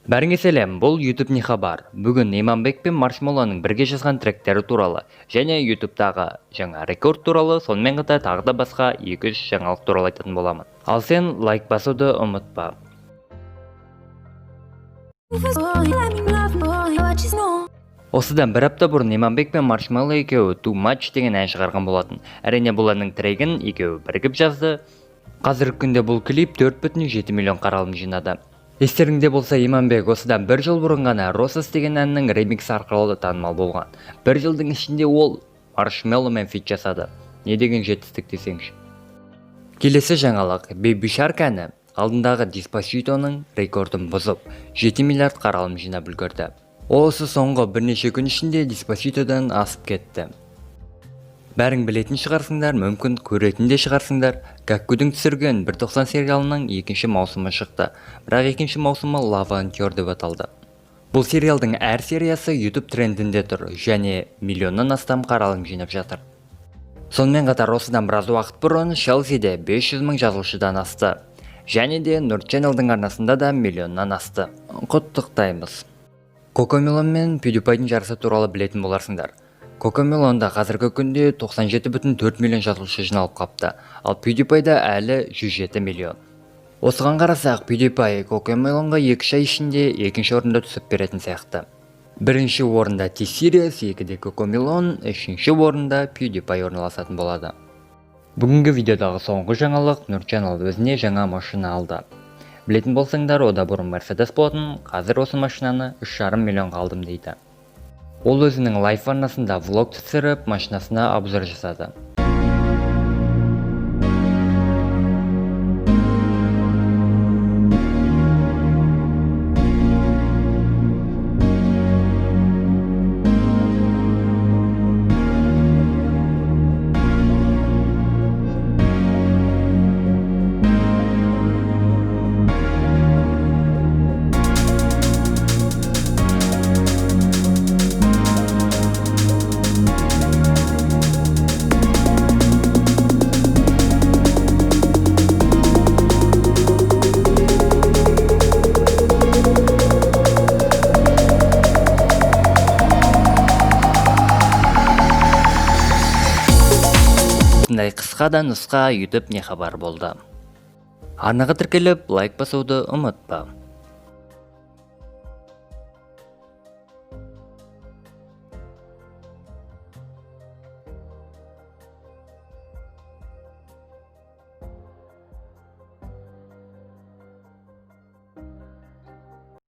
Бәріңе сәлем, бұл Ютуб не хабар. Бүгін Imanbek пен Marshmelloның бірге жазған тректері туралы, және Ютубтағы жаңа рекорд туралы, сонымен қатар тағы да басқа 2-3 жаңалық туралы айтатын боламын. Ал сен лайк басуды ұмытпа. Осыдан бір апта бұрын Imanbek пен Marshmello екеуі Too Much деген ән шығарған болатын. Әрине бұл әннің трегін екеуі бірігіп жазды. Қазіргі күнде бұл клип 4,7 миллион қаралым жинады. Естеріңде болса, Imanbek осыдан бір жыл бұрын ғана Roses деген әннің ремикс арқылы танымал болған. Бір жылдың ішінде ол Marshmello мен фит жасады. Не деген жетістік десеңші. Келесі жаңалық, Baby Shark әні алдындағы Despacito'ның рекордын бұзып, 7 миллиард қаралым жинап үлгерді. Ол осы соңғы бірнеше күн ішінде Despacito'дан асып кетті. Бәрің білетін шығарсыңдар, мүмкін көретін де шығарсыңдар. Гаккудің түсірген 190 сериалының 2-ші маусымы шықты, бірақ 2-ші маусымы Лавантер деп аталды. Бұл сериалдың әр сериясы YouTube трендінде тұр, және миллионнан астам қаралым жинап жатыр. Сонымен қатар осыдан біраз уақыт бұрын Челсиде 500 мың жазылушыдан асты, және де Нур Ченелдің арнасында да миллионнан асты. Құттықтаймыз. Сонымен мен PewDiePie'дің жарысы туралы білетін боларсыңдар. Сонда қазіргі күнде 97,4 миллион жазылушы жиналып қапты, ал PewDiePie'да әлі 107 миллион. Осыған қарасақ, PewDiePie Сонға 2 ай ішінде 2-ші орында түсіп беретін сияқты. 1-ші орында T-Series, 2-де Сонымен, 3-ші орында PewDiePie орналасатын болады. Бүгінгі видеодағы соңғы жаңалық, Нур Ченел өзіне жаңа машина алды. Білетін болсаңдар, ода бұрын Mercedes болатын, қазір осы машинаны 3,5 миллионға алдым дейді. Ол өзінің лайф арнасында влог түсіріп, машинасына обзор жасады. Қысқа да нұсқа YouTube не хабар болды. Арнаға тіркеліп, лайк басуды ұмытпа.